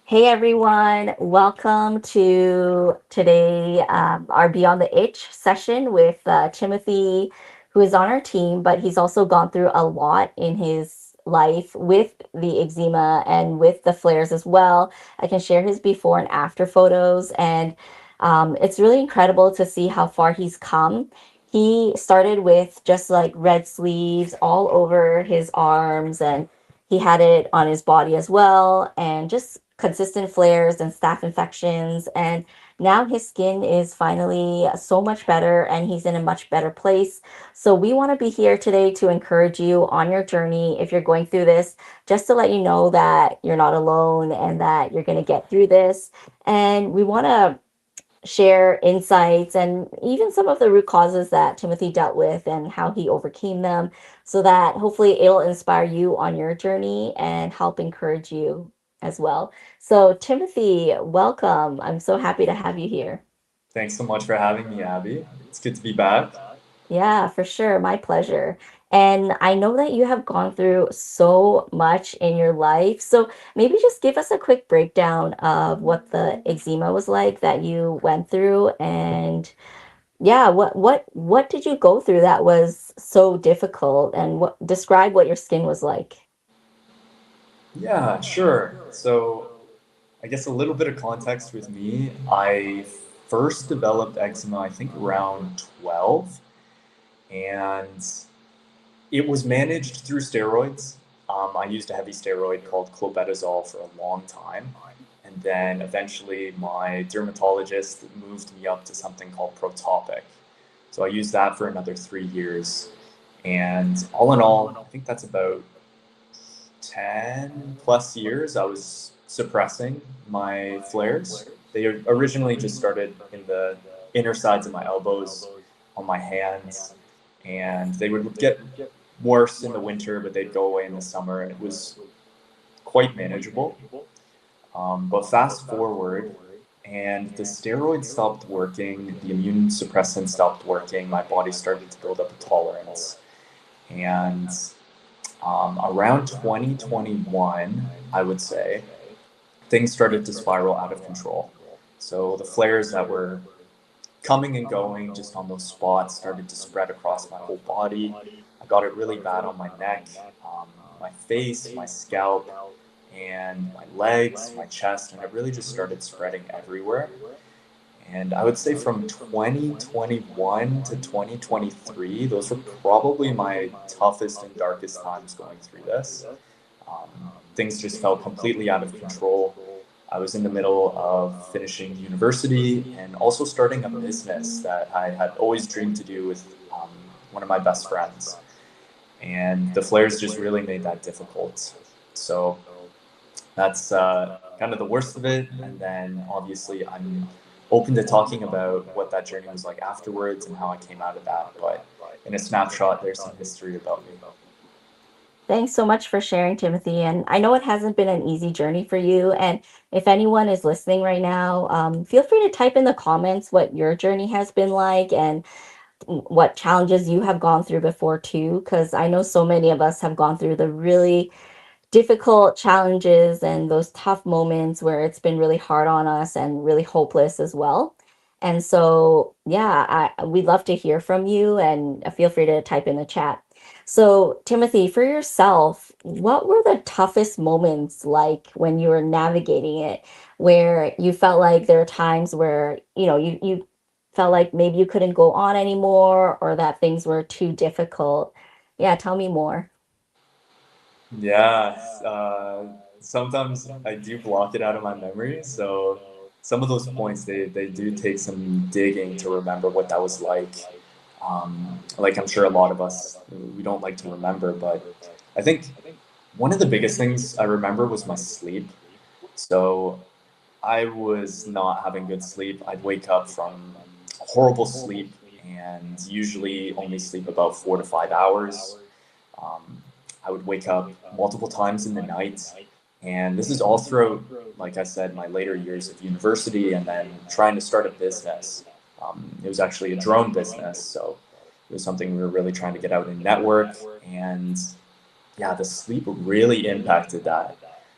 Hey everyone, welcome to today our Beyond the Itch session with Timothy, who is on our team, but he's also gone through a lot in his life with the eczema and with the flares as well. I can share his before and after photos, and it's really incredible to see how far he's come. He started with just like red sleeves all over his arms, and he had it on his body as well, and just consistent flares and staph infections. And now his skin is finally so much better and he's in a much better place. So, we want to be here today to encourage you on your journey if you're going through this, just to let you know that you're not alone and that you're going to get through this. And we want to share insights and even some of the root causes that Timothy dealt with and how he overcame them, so that hopefully it'll inspire you on your journey and help encourage you as well. So, Timothy, welcome. I'm so happy to have you here. Thanks so much for having me, Abby. It's good to be back. Yeah, for sure. My pleasure. And I know that you have gone through so much in your life. So maybe just give us a quick breakdown of what the eczema was like that you went through, and yeah, what did you go through that was so difficult, and what describe what your skin was like? Yeah, sure. So, I guess a little bit of context with me. I first developed eczema, I think, around 12, and it was managed through steroids. I used a heavy steroid called clobetasol for a long time. And then eventually my dermatologist moved me up to something called Protopic. So I used that for another 3 years. And all in all, I think that's about 10 plus years I was suppressing my flares. They originally just started in the inner sides of my elbows, on my hands, and they would get worse in the winter, but they'd go away in the summer. It was quite manageable. But fast forward, and the steroids stopped working, the immune suppressant stopped working, my body started to build up a tolerance. And around 2021, I would say, things started to spiral out of control. So the flares that were coming and going just on those spots started to spread across my whole body. I got it really bad on my neck, my face, my scalp, and my legs, my chest, and it really just started spreading everywhere. And I would say from 2021 to 2023, those were probably my toughest and darkest times going through this. Things just felt completely out of control. I was in the middle of finishing university and also starting a business that I had always dreamed to do with one of my best friends. And the flares just really made that difficult. So that's kind of the worst of it. And then obviously, I'm open to talking about what that journey was like afterwards and how I came out of that. But in a snapshot, there's some history about me. Thanks so much for sharing, Timothy. And I know it hasn't been an easy journey for you. And if anyone is listening right now, feel free to type in the comments what your journey has been like and what challenges you have gone through before too, because I know so many of us have gone through the really difficult challenges and those tough moments where it's been really hard on us and really hopeless as well. And so, yeah, we'd love to hear from you, and feel free to type in the chat. So, Timothy, for yourself, what were the toughest moments like when you were navigating it, where you felt like there are times where, you felt like maybe you couldn't go on anymore or that things were too difficult? Yeah, tell me more. Yeah, sometimes I do block it out of my memory. So some of those points, they do take some digging to remember what that was like. Like I'm sure a lot of us, we don't like to remember, but I think one of the biggest things I remember was my sleep. So I was not having good sleep. I'd wake up from horrible sleep and usually only sleep about 4 to 5 hours. Um, I would wake up multiple times in the night. And this is all throughout, like I said, my later years of university and then trying to start a business. It was actually a drone business. So it was something we were really trying to get out and network. And yeah, the sleep really impacted that.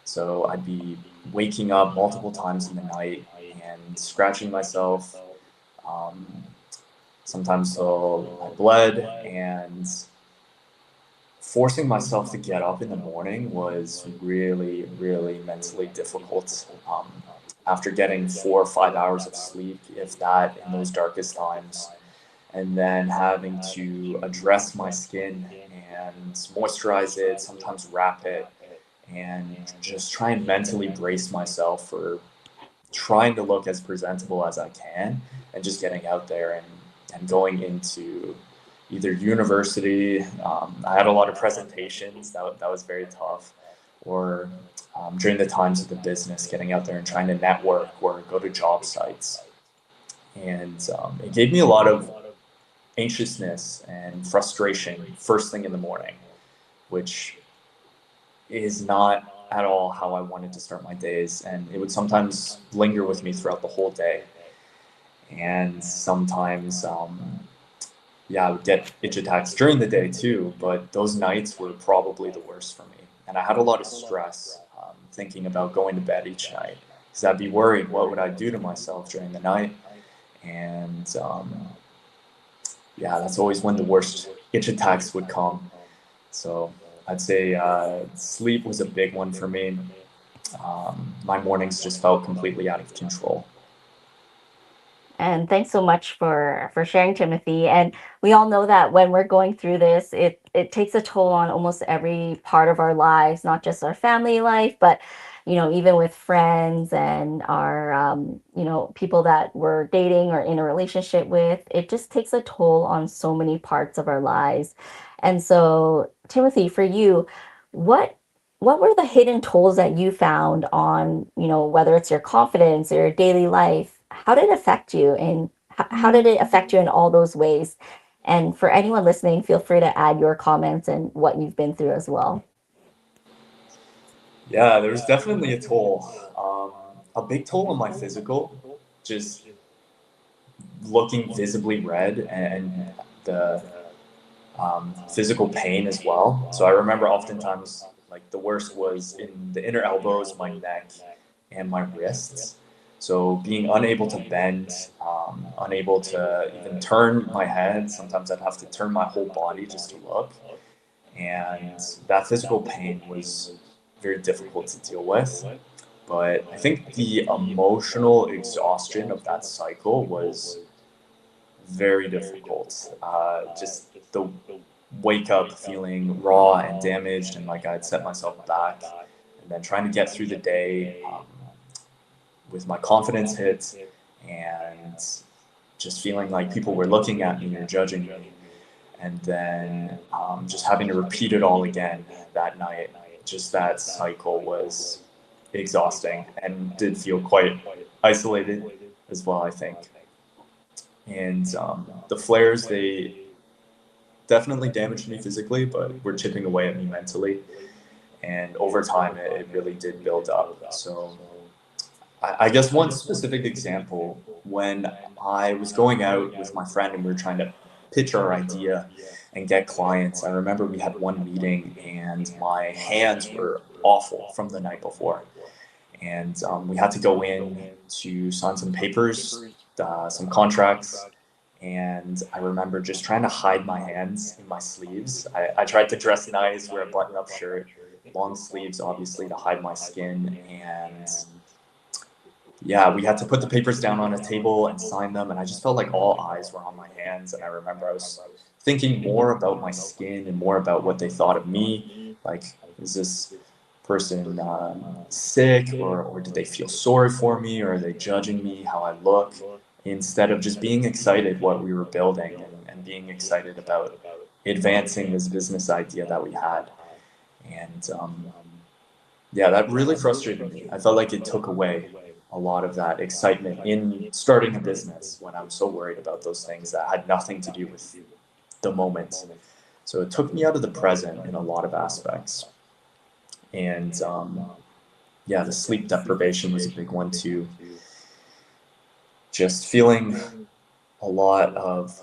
So I'd be waking up multiple times in the night and scratching myself. Um, Sometimes so I bled, and forcing myself to get up in the morning was really, really mentally difficult. After getting 4 or 5 hours of sleep, if that, in those darkest times, and then having to address my skin and moisturize it, sometimes wrap it, and just try and mentally brace myself for trying to look as presentable as I can, and just getting out there and going into either university. I had a lot of presentations that was very tough, or during the times of the business, getting out there and trying to network or go to job sites. And it gave me a lot of anxiousness and frustration first thing in the morning, which is not at all how I wanted to start my days. And it would sometimes linger with me throughout the whole day. And sometimes, yeah, I would get itch attacks during the day too, but those nights were probably the worst for me. And I had a lot of stress thinking about going to bed each night, because I'd be worried, what would I do to myself during the night? And yeah, that's always when the worst itch attacks would come. So I'd say sleep was a big one for me. My mornings just felt completely out of control. And thanks so much for sharing, Timothy. And we all know that when we're going through this, it takes a toll on almost every part of our lives, not just our family life, but even with friends and our people that we're dating or in a relationship with. It just takes a toll on so many parts of our lives. And so, Timothy, for you, what what were the hidden tools that you found on, whether it's your confidence or your daily life? How did it affect you? And how did it affect you in all those ways? And for anyone listening, feel free to add your comments and what you've been through as well. Yeah, there was definitely a toll. A big toll on my physical, just looking visibly red, and the physical pain as well. So I remember oftentimes, like, the worst was in the inner elbows, my neck, and my wrists. So being unable to bend, unable to even turn my head. Sometimes I'd have to turn my whole body just to look. And that physical pain was very difficult to deal with. But I think the emotional exhaustion of that cycle was very difficult. Just the wake up feeling raw and damaged, and like I'd set myself back, and then trying to get through the day with my confidence hit, and just feeling like people were looking at me or judging me, and then just having to repeat it all again that night. Just that cycle was exhausting and did feel quite isolated as well, I think. And the flares, they definitely damaged me physically, but were chipping away at me mentally. And over time, it really did build up. So I guess one specific example, when I was going out with my friend and we were trying to pitch our idea and get clients, I remember we had one meeting and my hands were awful from the night before. And we had to go in to sign some papers, some contracts. And I remember just trying to hide my hands in my sleeves. I tried to dress nice, wear a button up shirt, long sleeves, obviously, to hide my skin. And yeah, we had to put the papers down on a table and sign them. And I just felt like all eyes were on my hands. And I remember I was thinking more about my skin and more about what they thought of me. Like, is this person sick, or did they feel sorry for me, or are they judging me how I look, instead of just being excited what we were building, and being excited about advancing this business idea that we had. And yeah, that really frustrated me. I felt like it took away a lot of that excitement in starting a business when I was so worried about those things that had nothing to do with the moment. So it took me out of the present in a lot of aspects. And yeah, the sleep deprivation was a big one too. Just feeling a lot of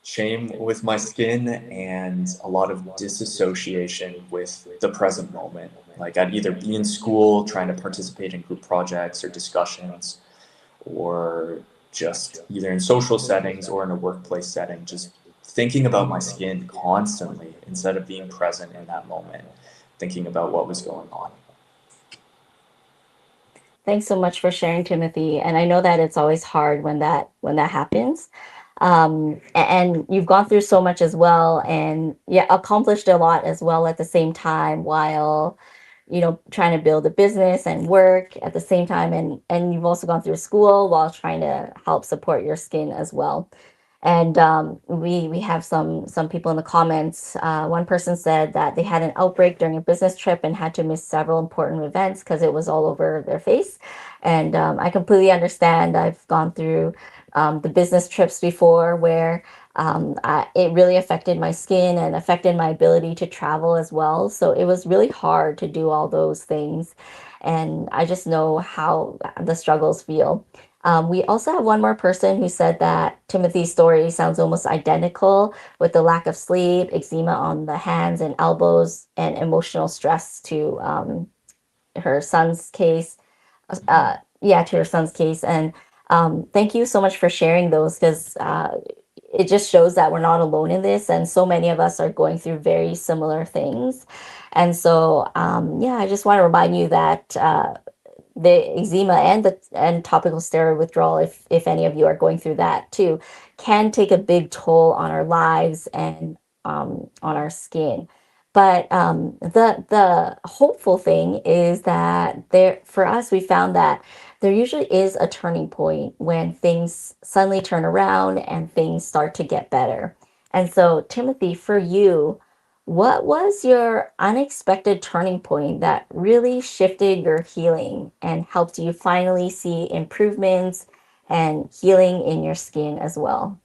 shame with my skin and a lot of disassociation with the present moment. Like I'd either be in school trying to participate in group projects or discussions, or just either in social settings or in a workplace setting, just thinking about my skin constantly instead of being present in that moment, thinking about what was going on. Thanks so much for sharing, Timothy. And I know that it's always hard when that happens. And you've gone through so much as well, and yeah, accomplished a lot as well at the same time while trying to build a business and work at the same time, and you've also gone through school while trying to help support your skin as well. And we have some people in the comments. One person said that they had an outbreak during a business trip and had to miss several important events because it was all over their face. And I completely understand. I've gone through the business trips before where it really affected my skin and affected my ability to travel as well. So it was really hard to do all those things. And I just know how the struggles feel. We also have one more person who said that Timothy's story sounds almost identical with the lack of sleep, eczema on the hands and elbows, and emotional stress to her son's case. Yeah, to her son's case. And thank you so much for sharing those because it just shows that we're not alone in this. And so many of us are going through very similar things. And so, yeah, I just want to remind you that the eczema and the and topical steroid withdrawal, if any of you are going through that too, can take a big toll on our lives and on our skin. But the hopeful thing is that there for us we found that there usually is a turning point when things suddenly turn around and things start to get better. And so, Timothy, for you, what was your unexpected turning point that really shifted your healing and helped you finally see improvements and healing in your skin as well?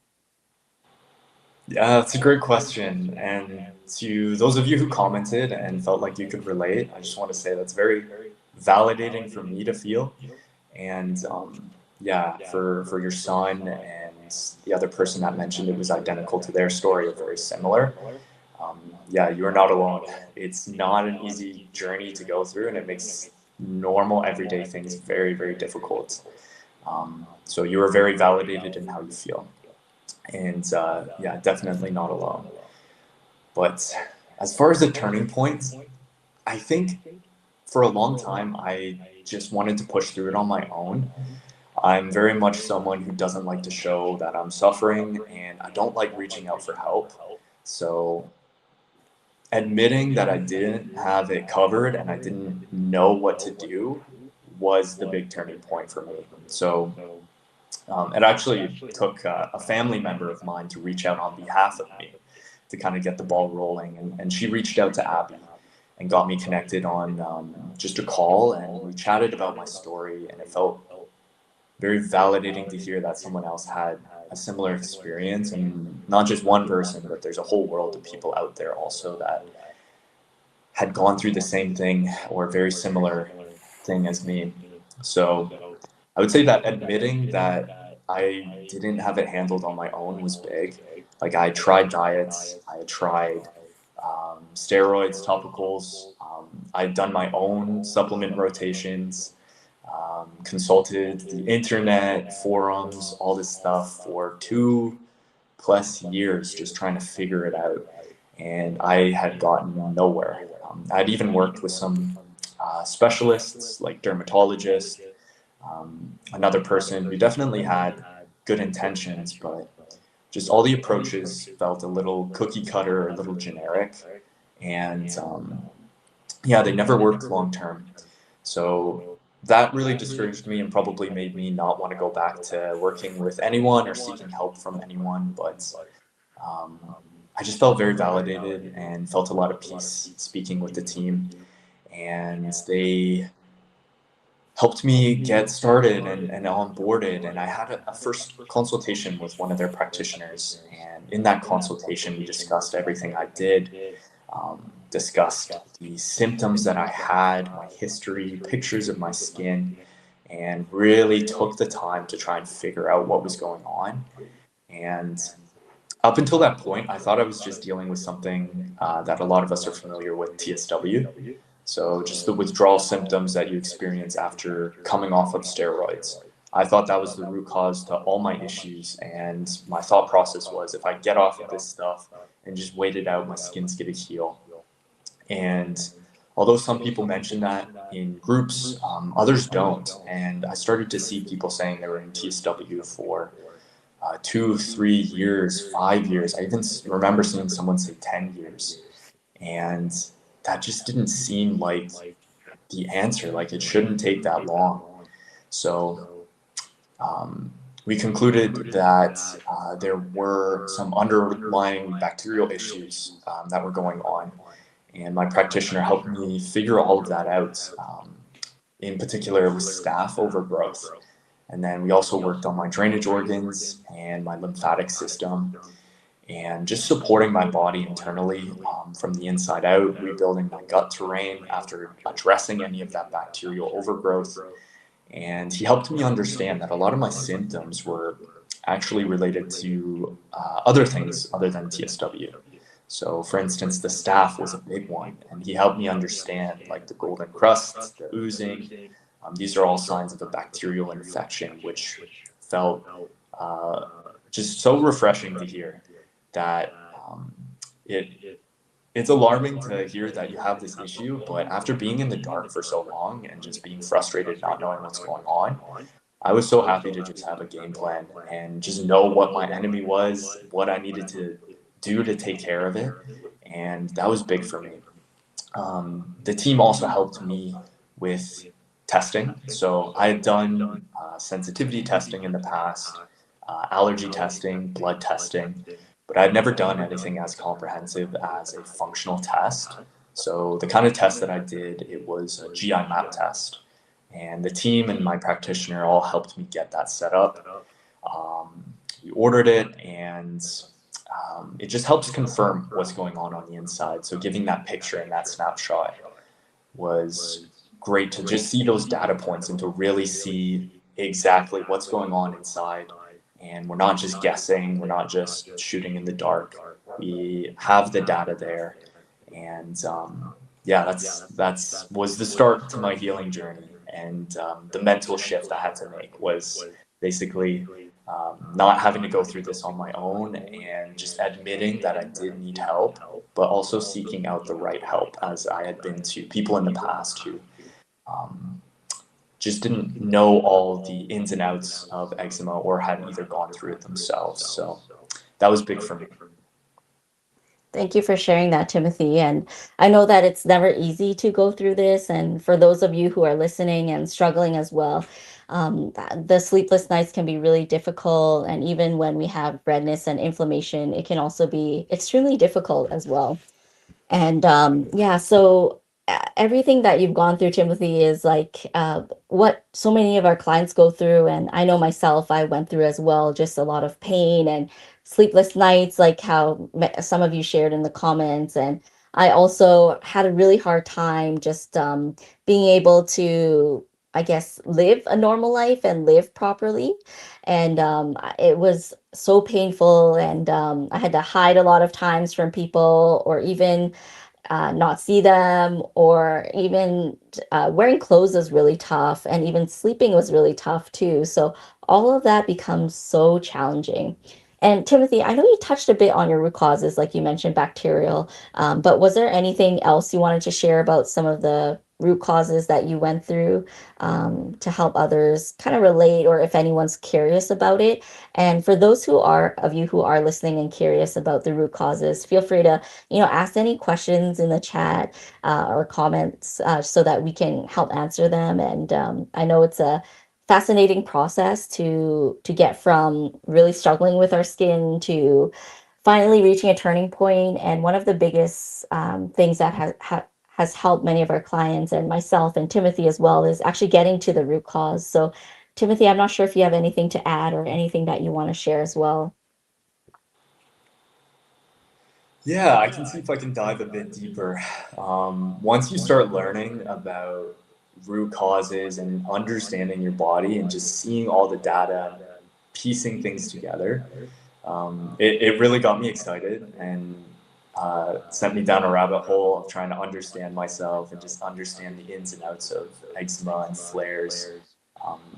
Yeah, that's a great question. And to those of you who commented and felt like you could relate, I just want to say that's very validating for me to feel. And yeah, for your son and the other person that mentioned it was identical to their story or very similar. Yeah, you're not alone. It's not an easy journey to go through, and it makes normal everyday things very, very difficult. So you are very validated in how you feel. And yeah, definitely not alone. But as far as the turning points, I think for a long time I just wanted to push through it on my own. I'm very much someone who doesn't like to show that I'm suffering, and I don't like reaching out for help. So admitting that I didn't have it covered and I didn't know what to do was the big turning point for me. So it actually took a family member of mine to reach out on behalf of me to kind of get the ball rolling. And she reached out to Abby and got me connected on just a call. And we chatted about my story. And it felt very validating to hear that someone else had a similar experience. And not just one person, but there's a whole world of people out there also that had gone through the same thing or very similar thing as me. So I would say that admitting that I didn't have it handled on my own was big. Like I tried diets, I tried steroids, topicals. I had done my own supplement rotations, consulted the internet, forums, all this stuff for 2+ years, just trying to figure it out. And I had gotten nowhere. I'd even worked with some specialists like dermatologists, another person who definitely had good intentions, but just all the approaches felt a little cookie cutter, a little generic, and yeah, they never worked long term. So that really discouraged me and probably made me not want to go back to working with anyone or seeking help from anyone. But um, I just felt very validated and felt a lot of peace speaking with the team, and they helped me get started and onboarded. And I had a first consultation with one of their practitioners. And in that consultation, we discussed everything I did, discussed the symptoms that I had, my history, pictures of my skin, and really took the time to try and figure out what was going on. And up until that point, I thought I was just dealing with something that a lot of us are familiar with, TSW. So just the withdrawal symptoms that you experience after coming off of steroids. I thought that was the root cause to all my issues. And my thought process was, if I get off of this stuff and just wait it out, my skin's going to heal. And although some people mention that in groups, others don't. And I started to see people saying they were in TSW for 2, 3 years, 5 years. I even remember seeing someone say 10 years. And that just didn't seem like the answer. Like, it shouldn't take that long. So we concluded that there were some underlying bacterial issues that were going on. And my practitioner helped me figure all of that out. In particular, it was staph overgrowth. And then we also worked on my drainage organs and my lymphatic system, and just supporting my body internally from the inside out, rebuilding my gut terrain after addressing any of that bacterial overgrowth. And he helped me understand that a lot of my symptoms were actually related to other things other than TSW. So, for instance, the staph was a big one, and he helped me understand like the golden crusts, the oozing. These are all signs of a bacterial infection, which felt just so refreshing to hear. That it's alarming to hear that you have this issue, but after being in the dark for so long and just being frustrated, not knowing what's going on, I was so happy to just have a game plan and just know what my enemy was, what I needed to do to take care of it, and that was big for me. The team also helped me with testing. So I had done sensitivity testing in the past, allergy testing, blood testing, but I'd never done anything as comprehensive as a functional test. So the kind of test that I did, it was a GI map test. And the team and my practitioner all helped me get that set up. We ordered it, and it just helps confirm what's going on the inside. So giving that picture and that snapshot was great to just see those data points and to really see exactly what's going on inside. And we're not just guessing, we're not just shooting in the dark. We have the data there. And yeah, that's was the start to my healing journey. And the mental shift I had to make was basically not having to go through this on my own, and just admitting that I did need help, but also seeking out the right help, as I had been to people in the past who just didn't know all the ins and outs of eczema or had either gone through it themselves. So that was big for me. Thank you for sharing that, Timothy. And I know that it's never easy to go through this. And for those of you who are listening and struggling as well, the sleepless nights can be really difficult. And even when we have redness and inflammation, it can also be extremely difficult as well. And yeah, so everything that you've gone through, Timothy, is like what so many of our clients go through. And I know myself, I went through as well, just a lot of pain and sleepless nights, like how some of you shared in the comments. And I also had a really hard time just being able to, I guess, live a normal life and live properly. And it was so painful. And I had to hide a lot of times from people, or even not see them, or even wearing clothes was really tough, and even sleeping was really tough too. So all of that becomes so challenging. And Timothy, I know you touched a bit on your root causes, like you mentioned bacterial, but was there anything else you wanted to share about some of the root causes that you went through, to help others kind of relate, or if anyone's curious about it? And for those who are of you who are listening and curious about the root causes, feel free to ask any questions in the chat, or comments, so that we can help answer them. And I know it's a fascinating process to get from really struggling with our skin to finally reaching a turning point. And one of the biggest things that has helped many of our clients, and myself and Timothy as well, is actually getting to the root cause. So Timothy, I'm not sure if you have anything to add or anything that you want to share as well. Yeah, I can see if I can dive a bit deeper. Once you start learning about root causes and understanding your body and just seeing all the data and piecing things together, It really got me excited and sent me down a rabbit hole of trying to understand myself and just understand the ins and outs of eczema and flares,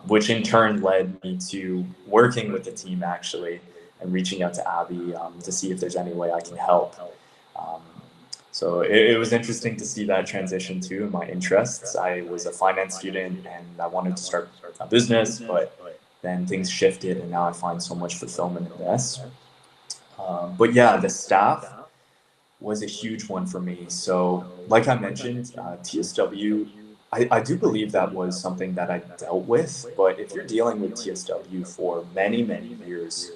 which in turn led me to working with the team actually and reaching out to Abby to see if there's any way I can help. Um, so it was interesting to see that transition too in my interests. I was a finance student and I wanted to start a business, but then things shifted and now I find so much fulfillment in this. But yeah, the staff was a huge one for me. So, like I mentioned, TSW, I do believe that was something that I dealt with. But if you're dealing with TSW for many, many years,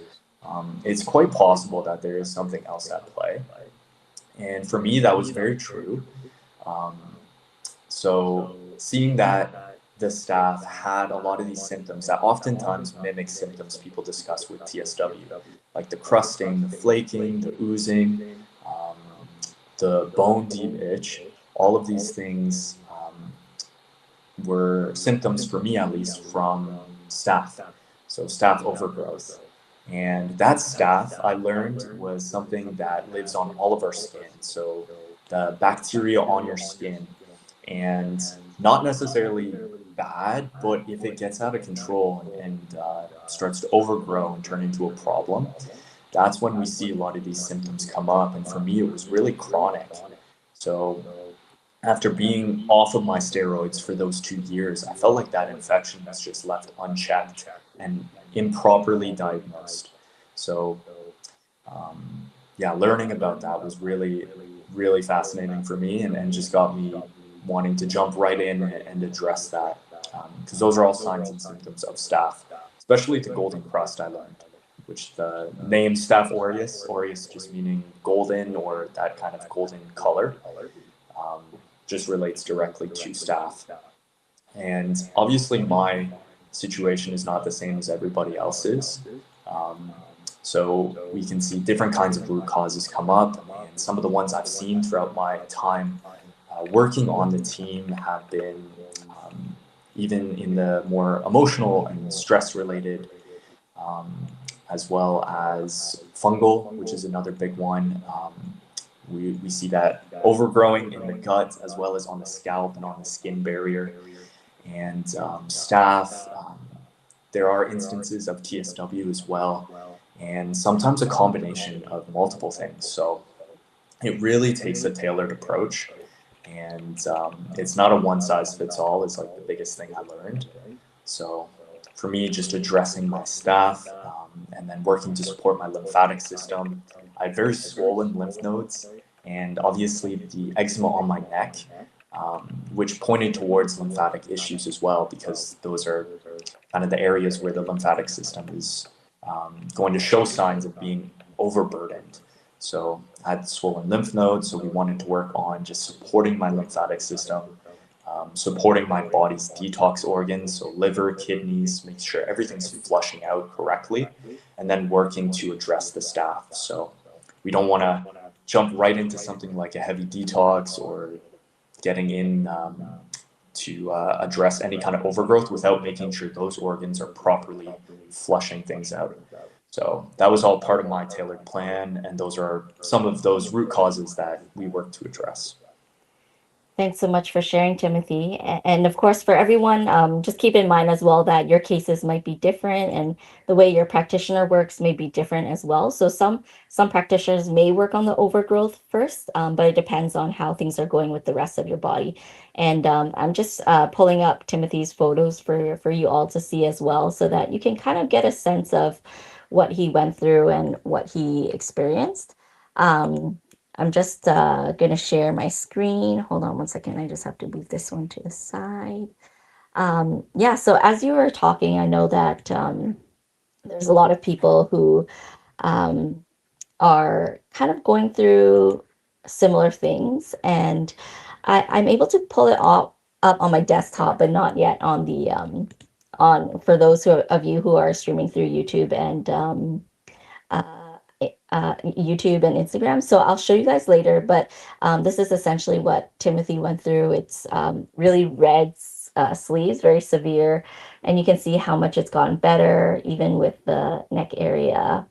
it's quite possible that there is something else at play. And for me, that was very true. Um, so, seeing that the staff had a lot of these symptoms that oftentimes mimic symptoms people discuss with TSW, like the crusting, the flaking, the oozing, um, the bone deep itch. All of these things were symptoms for me, at least, from staph. So, staph overgrowth. And that staph, I learned, was something that lives on all of our skin. So, the bacteria on your skin. And not necessarily bad, but if it gets out of control and starts to overgrow and turn into a problem, that's when we see a lot of these symptoms come up. And for me, it was really chronic. So after being off of my steroids for those 2 years, I felt like that infection was just left unchecked and improperly diagnosed. So, yeah, learning about that was really, really fascinating for me and just got me wanting to jump right in and address that. Because those are all signs and symptoms of staph, especially the golden crust I learned, which the name Staph aureus just meaning golden or that kind of golden color, um, just relates directly to staph. And obviously, my situation is not the same as everybody else's. Um, so we can see different kinds of root causes come up, and some of the ones I've seen throughout my time working on the team have been even in the more emotional and stress related, um, as well as fungal, which is another big one. We see that overgrowing in the gut as well as on the scalp and on the skin barrier. And staph, there are instances of TSW as well, and sometimes a combination of multiple things. So it really takes a tailored approach, and it's not a one size fits all. Is like the biggest thing I learned. So for me, just addressing my staph and then working to support my lymphatic system. I had very swollen lymph nodes, and obviously the eczema on my neck, which pointed towards lymphatic issues as well, because those are kind of the areas where the lymphatic system is going to show signs of being overburdened. So I had swollen lymph nodes, so we wanted to work on just supporting my lymphatic system, supporting my body's detox organs, so liver, kidneys, make sure everything's flushing out correctly, and then working to address the staph. So we don't want to jump right into something like a heavy detox or getting in to address any kind of overgrowth without making sure those organs are properly flushing things out. So that was all part of my tailored plan, and those are some of those root causes that we work to address. Thanks so much for sharing, Timothy. And of course, for everyone, just keep in mind as well that your cases might be different, and the way your practitioner works may be different as well. So some practitioners may work on the overgrowth first, but it depends on how things are going with the rest of your body. And I'm just pulling up Timothy's photos for you all to see as well, so that you can kind of get a sense of what he went through and what he experienced. Um, I'm just gonna share my screen. Hold on one second. I just have to move this one to the side. Yeah, so as you were talking, I know that there's a lot of people who um, are kind of going through similar things, and I'm able to pull it up on my desktop, but not yet on the on for those of you who are streaming through YouTube and uh, YouTube and Instagram. So I'll show you guys later, but this is essentially what Timothy went through. It's really red sleeves, very severe, and you can see how much it's gotten better, even with the neck area.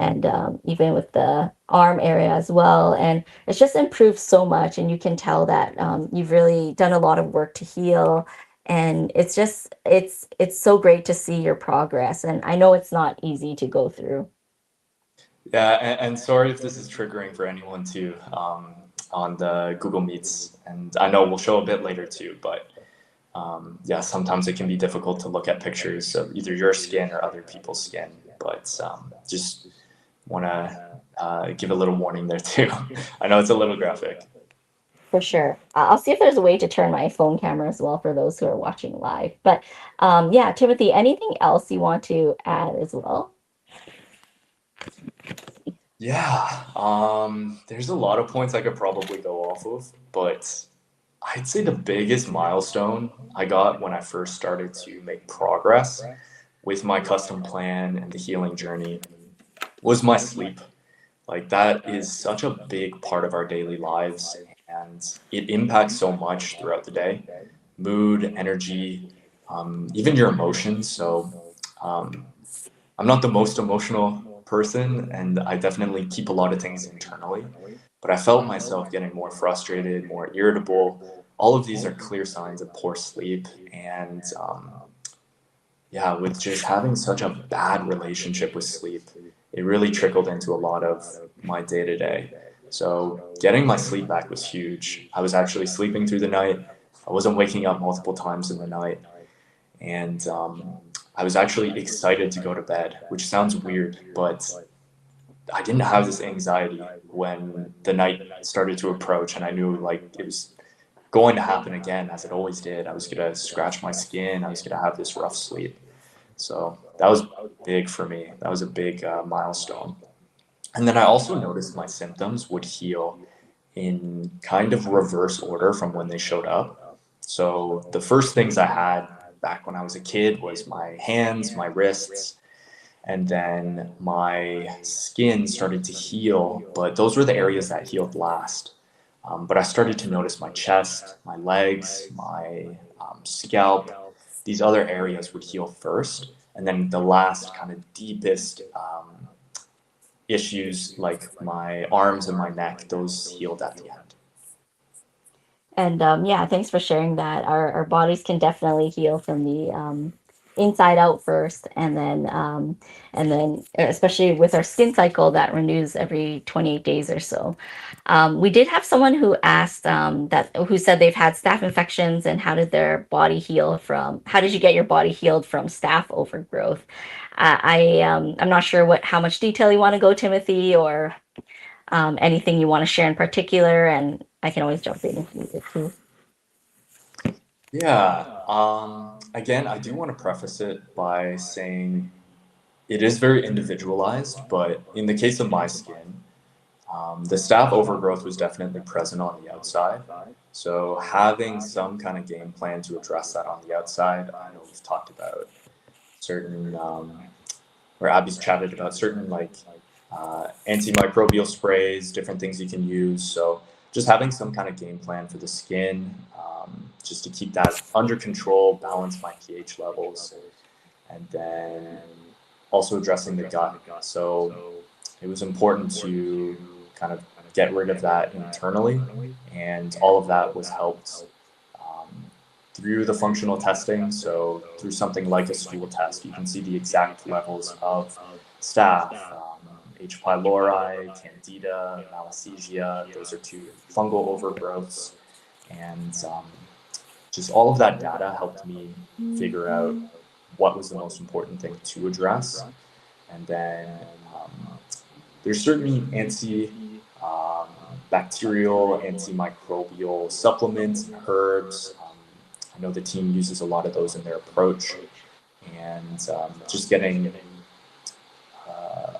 and even with the arm area as well. And it's just improved so much, and you can tell that you've really done a lot of work to heal. And it's just it's so great to see your progress. And I know it's not easy to go through. Yeah, and sorry if this is triggering for anyone too, on the Google Meets, and I know we'll show a bit later too, but yeah, sometimes it can be difficult to look at pictures of either your skin or other people's skin. But just want to give a little warning there too. I know it's a little graphic. For sure. I'll see if there's a way to turn my phone camera as well for those who are watching live. But yeah, Timothy, anything else you want to add as well? Yeah, there's a lot of points I could probably go off of, but I'd say the biggest milestone I got when I first started to make progress with my custom plan and the healing journey was my sleep. Like, that is such a big part of our daily lives, and it impacts so much throughout the day: mood, energy, even your emotions. So, um, I'm not the most emotional person, and I definitely keep a lot of things internally. But I felt myself getting more frustrated, more irritable. All of these are clear signs of poor sleep. And yeah, with just having such a bad relationship with sleep, it really trickled into a lot of my day to day. So getting my sleep back was huge. I was actually sleeping through the night. I wasn't waking up multiple times in the night. And I was actually excited to go to bed, which sounds weird, but I didn't have this anxiety when the night started to approach, and I knew like it was going to happen again, as it always did. I was gonna scratch my skin. I was gonna have this rough sleep. So that was big for me. That was a big milestone. And then I also noticed my symptoms would heal in kind of reverse order from when they showed up. So the first things I had back when I was a kid was my hands, my wrists, and then my skin started to heal, but those were the areas that healed last. But I started to notice my chest, my legs, my scalp, these other areas would heal first. And then the last kind of deepest issues, like my arms and my neck, those healed at the end. And yeah, thanks for sharing that. Our bodies can definitely heal from the inside out first, and then especially with our skin cycle that renews every 28 days or so. We did have someone who asked who said they've had staph infections, and how did their body heal from? How did you get your body healed from staph overgrowth? I'm not sure what how much detail you want to go, Timothy, or anything you want to share in particular, and I can always jump in if needed too. Yeah. Again, I do want to preface it by saying it is very individualized, but in the case of my skin, the staph overgrowth was definitely present on the outside. So having some kind of game plan to address that on the outside, I know we've talked about certain, or Abby's chatted about certain like antimicrobial sprays, different things you can use. So just having some kind of game plan for the skin, just to keep that under control, balance my pH levels, and then also addressing the gut. So it was important to kind of get rid of that internally, and all of that was helped through the functional testing. So through something like a stool test, you can see the exact levels of staph, H. pylori, candida, malassezia. Those are two fungal overgrowths, and just all of that data helped me figure out what was the most important thing to address. And then there's certainly bacterial, antimicrobial supplements and herbs. I know the team uses a lot of those in their approach, and just getting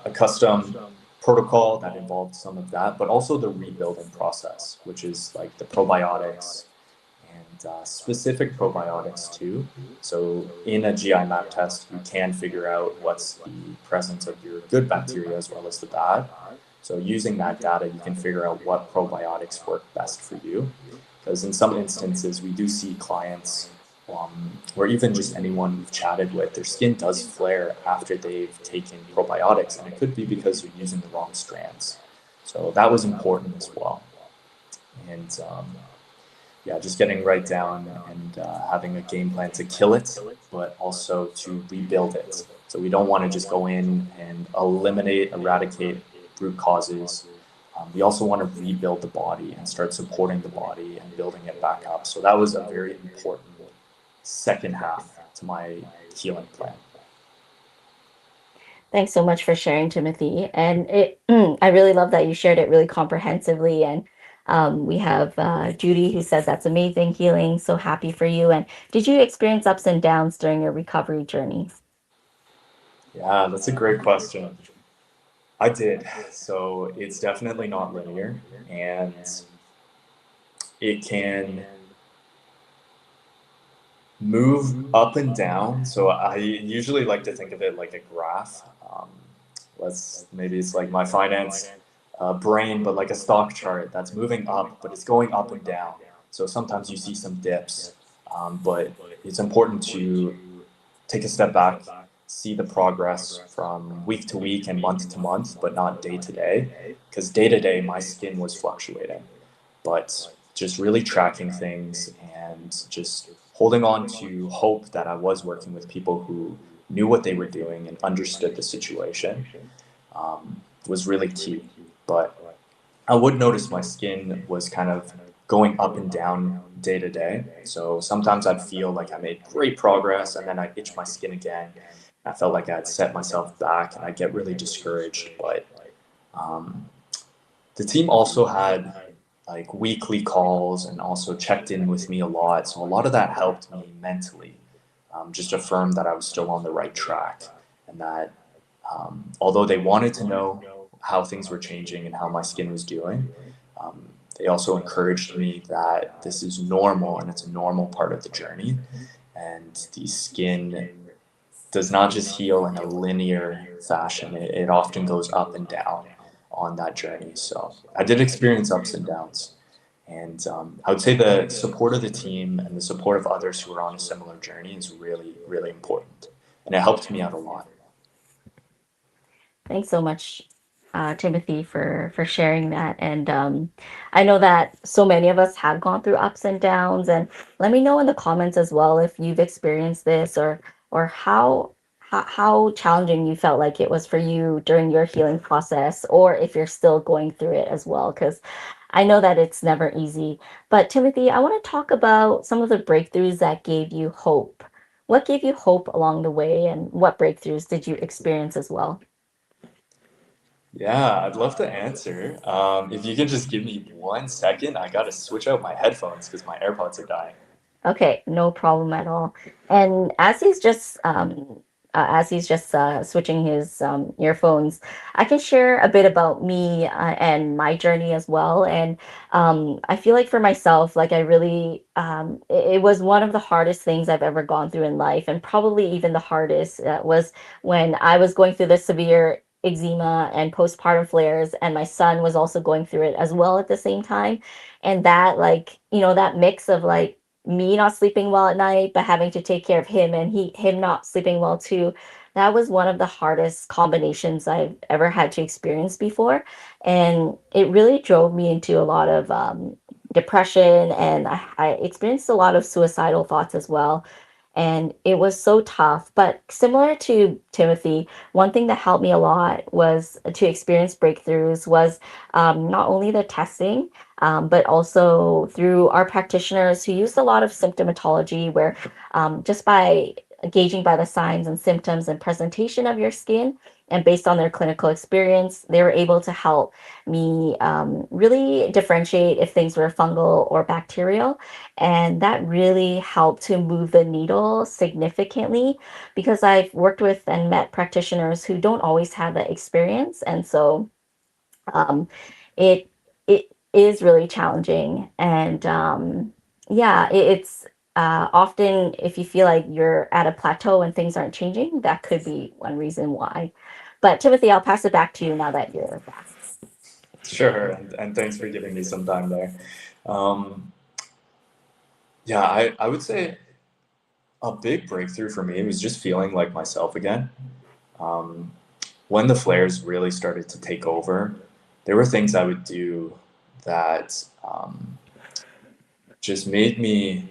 a custom protocol that involved some of that, but also the rebuilding process, which is like the probiotics and specific probiotics too. So in a GI map test, you can figure out what's the presence of your good bacteria as well as the bad. So using that data, you can figure out what probiotics work best for you. Because in some instances, we do see clients or even just anyone we've chatted with, their skin does flare after they've taken probiotics, and it could be because you're using the wrong strands. So that was important as well. And yeah, just getting right down and having a game plan to kill it, but also to rebuild it. So we don't want to just go in and eradicate root causes. We also want to rebuild the body and start supporting the body and building it back up. So that was a very important second half to my healing plan. Thanks so much for sharing, Timothy. And I really love that you shared it really comprehensively. And we have Judy who says that's amazing healing. So happy for you. And did you experience ups and downs during your recovery journey? Yeah, that's a great question. I did. So it's definitely not linear, and it can move up and down. So I usually like to think of it like a graph. Let's maybe it's like my finance brain, but like a stock chart that's moving up, but it's going up and down. So sometimes you see some dips, but it's important to take a step back, see the progress from week to week and month to month, but not day to day, because day to day my skin was fluctuating, but just really tracking things and just holding on to hope that I was working with people who knew what they were doing and understood the situation was really key. But I would notice my skin was kind of going up and down day to day. So sometimes I'd feel like I made great progress and then I'd itch my skin again. I felt like I'd set myself back and I'd get really discouraged. But um, the team also had like weekly calls and also checked in with me a lot. So a lot of that helped me mentally, just affirm that I was still on the right track and that although they wanted to know how things were changing and how my skin was doing, um, they also encouraged me that this is normal and it's a normal part of the journey. And the skin does not just heal in a linear fashion, it often goes up and down on that journey. So I did experience ups and downs. And I would say the support of the team and the support of others who are on a similar journey is really, really important. And it helped me out a lot. Thanks so much, Timothy, for sharing that. And I know that so many of us have gone through ups and downs. And let me know in the comments as well if you've experienced this or how challenging you felt like it was for you during your healing process, or if you're still going through it as well. Because I know that it's never easy. But Timothy, I want to talk about some of the breakthroughs that gave you hope. What gave you hope along the way, and what breakthroughs did you experience as well? Yeah, I'd love to answer. If you can just give me 1 second, I gotta switch out my headphones because my AirPods are dying. Okay, no problem at all. And as he's just switching his earphones, I can share a bit about me and my journey as well. And I feel like for myself, like I really, it was one of the hardest things I've ever gone through in life, and probably even the hardest was when I was going through the severe eczema and postpartum flares, and my son was also going through it as well at the same time. And that, like, that mix of like me not sleeping well at night, but having to take care of him and him not sleeping well too. That was one of the hardest combinations I've ever had to experience before. And it really drove me into a lot of depression, and I experienced a lot of suicidal thoughts as well. And it was so tough. But similar to Timothy, one thing that helped me a lot was to experience breakthroughs was not only the testing, but also through our practitioners who used a lot of symptomatology, where just by gauging by the signs and symptoms and presentation of your skin, and based on their clinical experience, they were able to help me really differentiate if things were fungal or bacterial. And that really helped to move the needle significantly, because I've worked with and met practitioners who don't always have that experience. And so um, it it is really challenging, and yeah, it's often if you feel like you're at a plateau and things aren't changing, that could be one reason why. But Timothy, I'll pass it back to you now that you're back. Sure, and thanks for giving me some time there. Um, yeah, I would say A big breakthrough for me was just feeling like myself again. Um, when the flares really started to take over, there were things I would do that just made me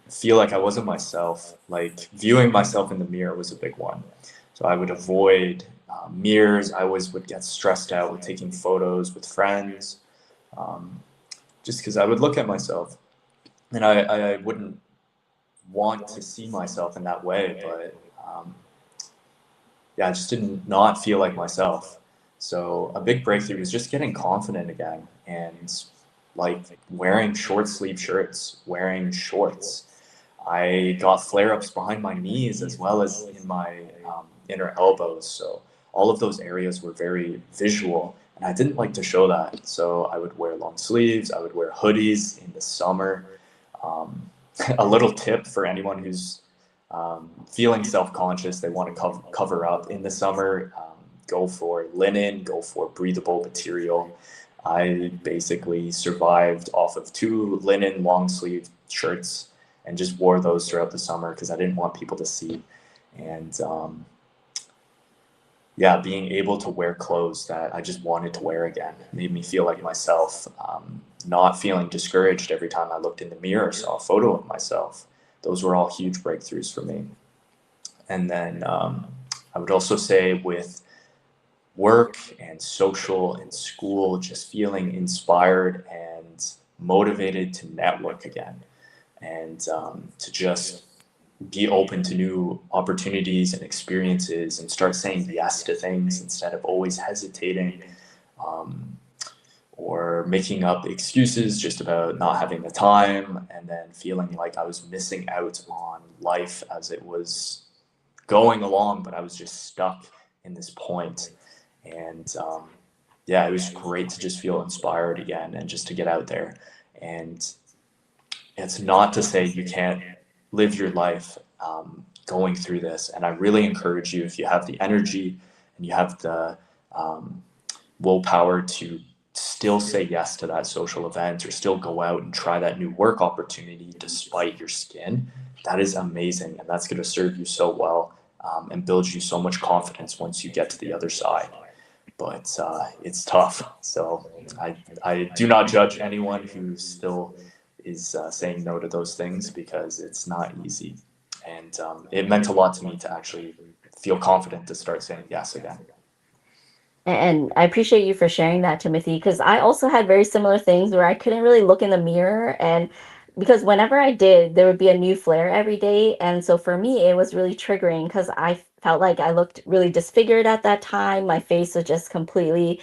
feel like I wasn't myself. Like viewing myself in the mirror was a big one. So I would avoid mirrors. I always would get stressed out with taking photos with friends, um, just because I would look at myself and I wouldn't want to see myself in that way. But yeah, I just didn't not feel like myself. So a big breakthrough was just getting confident again and like wearing short sleeve shirts, wearing shorts. I got flare ups behind my knees as well as in my inner elbows. So all of those areas were very visual, and I didn't like to show that. So I would wear long sleeves, I would wear hoodies in the summer. Um, a little tip for anyone who's feeling self-conscious, they want to cover up in the summer, go for linen, go for breathable material. I basically survived off of 2 linen long sleeve shirts and just wore those throughout the summer because I didn't want people to see. And yeah, being able to wear clothes that I just wanted to wear again made me feel like myself, not feeling discouraged every time I looked in the mirror or saw a photo of myself. Those were all huge breakthroughs for me. And then I would also say with work and social and school, just feeling inspired and motivated to network again and to just be open to new opportunities and experiences and start saying yes to things instead of always hesitating um, or making up excuses just about not having the time and then feeling like I was missing out on life as it was going along, but I was just stuck in this point. And yeah, it was great to just feel inspired again and just to get out there. And it's not to say you can't live your life going through this. And I really encourage you, if you have the energy and you have the um, willpower to still say yes to that social event or still go out and try that new work opportunity despite your skin, that is amazing. And that's going to serve you so well and build you so much confidence once you get to the other side. But it's tough. So I do not judge anyone who still is saying no to those things because it's not easy. And it meant a lot to me to actually feel confident to start saying yes again. And I appreciate you for sharing that, Timothy, because I also had very similar things where I couldn't really look in the mirror. And because whenever I did, there would be a new flare every day. And so for me, it was really triggering because I felt like I looked really disfigured at that time. My face was just completely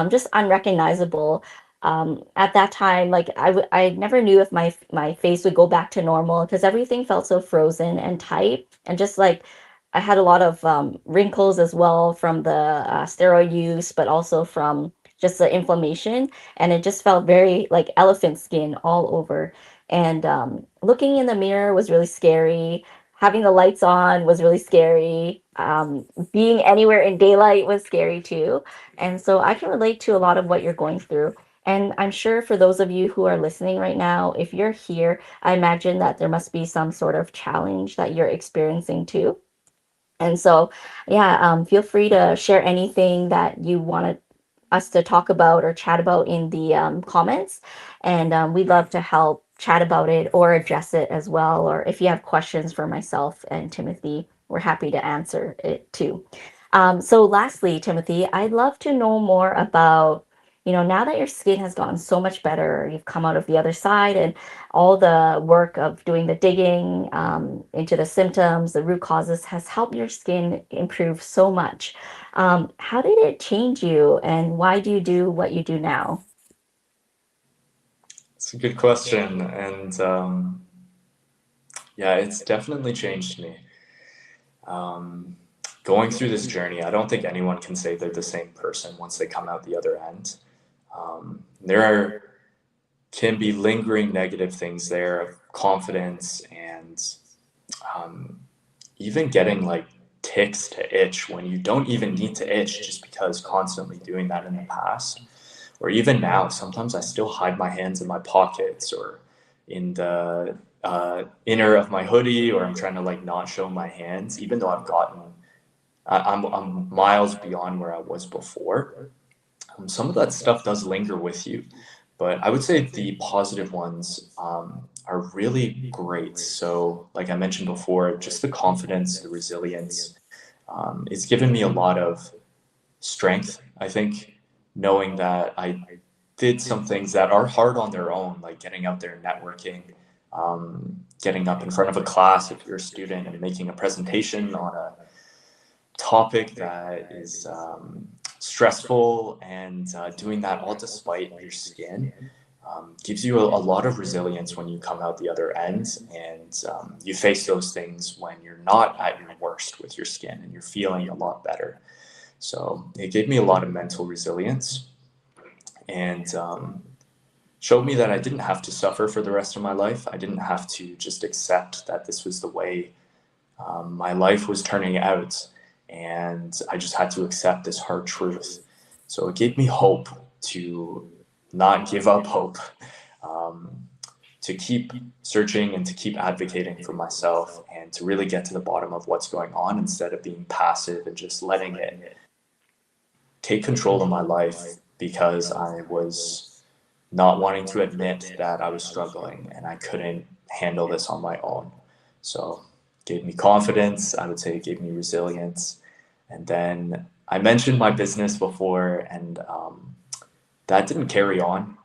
just unrecognizable. At that time, like I never knew if my face would go back to normal because everything felt so frozen and tight. And just like I had a lot of wrinkles as well from the steroid use, but also from just the inflammation. And it just felt very like elephant skin all over. And looking in the mirror was really scary. Having the lights on was really scary. Being anywhere in daylight was scary too. And so I can relate to a lot of what you're going through. And I'm sure for those of you who are listening right now, if you're here, I imagine that there must be some sort of challenge that you're experiencing too. And so, yeah, feel free to share anything that you want us to talk about or chat about in the comments. And we'd love to help chat about it or address it as well. Or if you have questions for myself and Timothy, we're happy to answer it too. So, lastly, Timothy, I'd love to know more about, now that your skin has gotten so much better, you've come out of the other side, and all the work of doing the digging into the symptoms, the root causes has helped your skin improve so much. How did it change you, and why do you do what you do now? It's a good question. And yeah, it's definitely changed me. Um, going through this journey, I don't think anyone can say they're the same person once they come out the other end. There are can be lingering negative things there of confidence and um, even getting like ticks to itch when you don't even need to itch just because constantly doing that in the past. Or even now, sometimes I still hide my hands in my pockets or in the inner of my hoodie, or I'm trying to like not show my hands, even though I'm miles beyond where I was before. Some of that stuff does linger with you, but I would say the positive ones are really great. So, like I mentioned before, just the confidence, the resilience, it's given me a lot of strength, I think, knowing that I did some things that are hard on their own, like getting out there and networking, getting up in front of a class if you're a student and making a presentation on a topic that is stressful, and doing that all despite your skin gives you a lot of resilience when you come out the other end, and you face those things when you're not at your worst with your skin and you're feeling a lot better. So it gave me a lot of mental resilience, and showed me that I didn't have to suffer for the rest of my life. I didn't have to just accept that this was the way my life was turning out, and I just had to accept this hard truth. So it gave me hope to not give up hope, um, to keep searching and to keep advocating for myself, and to really get to the bottom of what's going on instead of being passive and just letting it take control of my life, because I was not wanting to admit that I was struggling and I couldn't handle this on my own. So it gave me confidence. I would say it gave me resilience. And then I mentioned my business before, and that didn't carry on.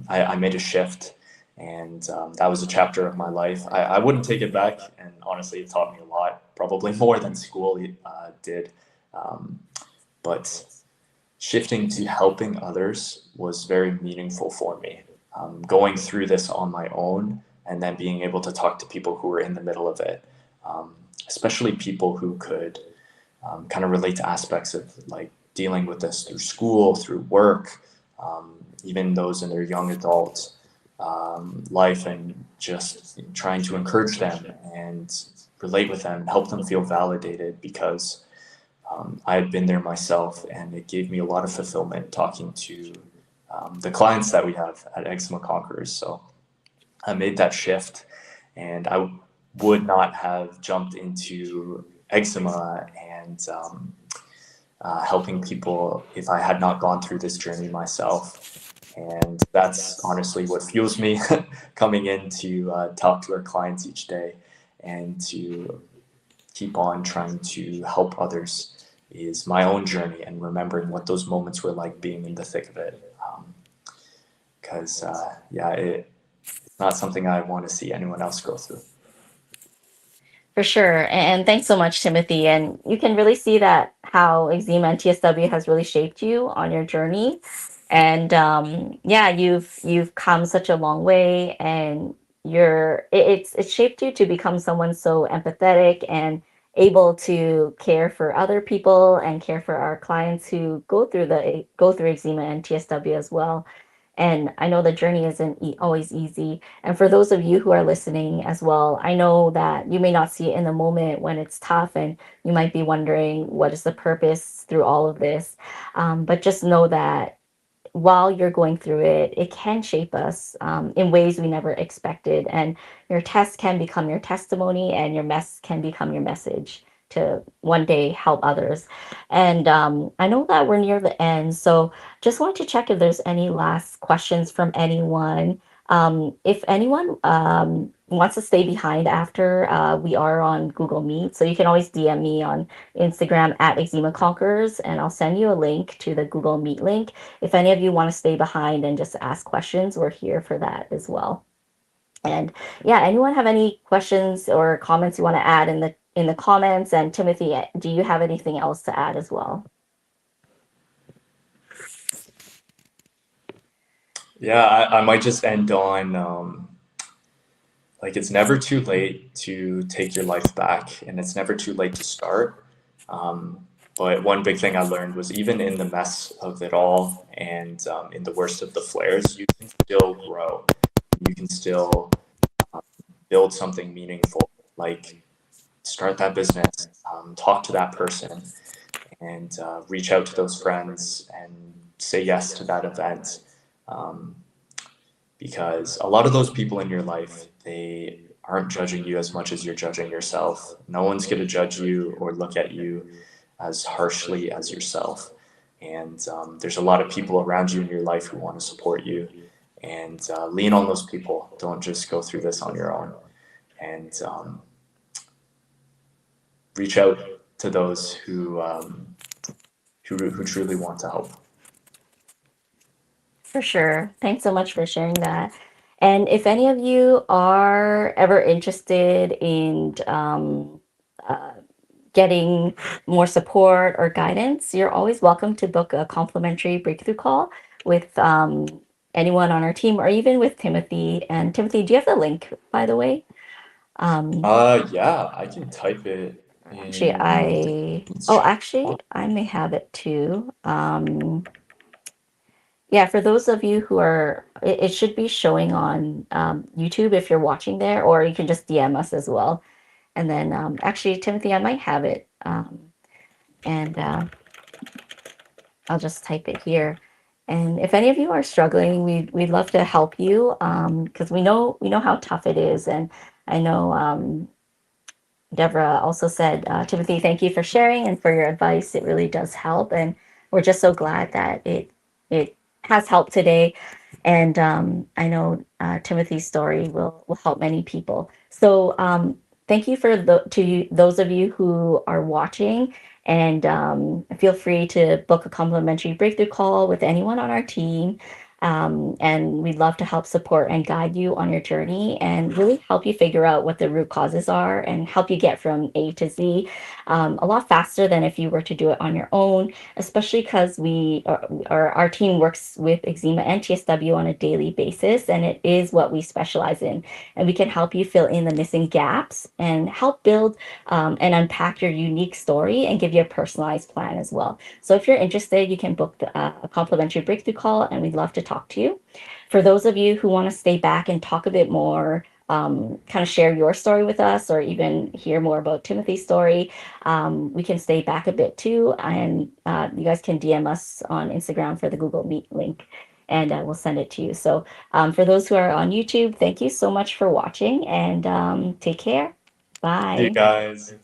I made a shift, and that was a chapter of my life. I wouldn't take it back, and honestly, it taught me a lot, probably more than school did. Um, but shifting to helping others was very meaningful for me. Going through this on my own, and then being able to talk to people who were in the middle of it, um, especially people who could kind of relate to aspects of like dealing with this through school, through work, even those in their young adult life, and just trying to encourage them and relate with them and help them feel validated, because I had been there myself, and it gave me a lot of fulfillment talking to the clients that we have at Eczema Conquerors. So I made that shift, and I would not have jumped into eczema and helping people if I had not gone through this journey myself. And that's honestly what fuels me coming in to talk to our clients each day and to keep on trying to help others, is my own journey and remembering what those moments were like being in the thick of it. Because, yeah, it's not something I want to see anyone else go through. For sure. And thanks so much, Timothy. And you can really see that how eczema and TSW has really shaped you on your journey. And yeah, you've come such a long way, and it's shaped you to become someone so empathetic and able to care for other people and care for our clients who go through eczema and TSW as well. And I know the journey isn't always easy. And for those of you who are listening as well, I know that you may not see it in the moment when it's tough, and you might be wondering what is the purpose through all of this. But just know that while you're going through it, it can shape us in ways we never expected. And your test can become your testimony, and your mess can become your message to one day help others. And I know that we're near the end. So just want to check if there's any last questions from anyone. If anyone wants to stay behind after, we are on Google Meet. So you can always DM me on Instagram at Eczema Conquerors, and I'll send you a link to the Google Meet link. If any of you want to stay behind and just ask questions, we're here for that as well. And yeah, anyone have any questions or comments you want to add in the comments? And Timothy, do you have anything else to add as well? Yeah, I might just end on like, it's never too late to take your life back, and it's never too late to start. But one big thing I learned was, even in the mess of it all, and in the worst of the flares, you can still grow. You can still build something meaningful, like start that business, talk to that person, and reach out to those friends and say yes to that event. Um, because a lot of those people in your life, they aren't judging you as much as you're judging yourself. No one's going to judge you or look at you as harshly as yourself. And there's a lot of people around you in your life who want to support you. And lean on those people. Don't just go through this on your own. And reach out to those who truly want to help. For sure. Thanks so much for sharing that. And if any of you are ever interested in uh, getting more support or guidance, you're always welcome to book a complimentary breakthrough call with anyone on our team or even with Timothy. And Timothy, do you have the link, by the way? Um, Yeah, I can type it actually, in chat. I may have it too. Yeah, for those of you who are, it should be showing on YouTube if you're watching there, or you can just DM us as well. And then, actually, Timothy, I might have it, and I'll just type it here. And if any of you are struggling, we'd love to help you because we know how tough it is, and I know Deborah also said, Timothy, thank you for sharing and for your advice. It really does help, and we're just so glad that it has helped today. And I know Timothy's story will help many people. So thank you for those of you who are watching, and feel free to book a complimentary breakthrough call with anyone on our team. And we'd love to help support and guide you on your journey and really help you figure out what the root causes are and help you get from A to Z a lot faster than if you were to do it on your own, especially because our team works with eczema and TSW on a daily basis, and it is what we specialize in. And we can help you fill in the missing gaps and help build and unpack your unique story and give you a personalized plan as well. So if you're interested, you can book a complimentary breakthrough call, and we'd love to talk to you. For those of you who want to stay back and talk a bit more, kind of share your story with us, or even hear more about Timothy's story, we can stay back a bit too. And you guys can DM us on Instagram for the Google Meet link, and we'll send it to you. So for those who are on YouTube, thank you so much for watching, and take care. See you Bye. guys.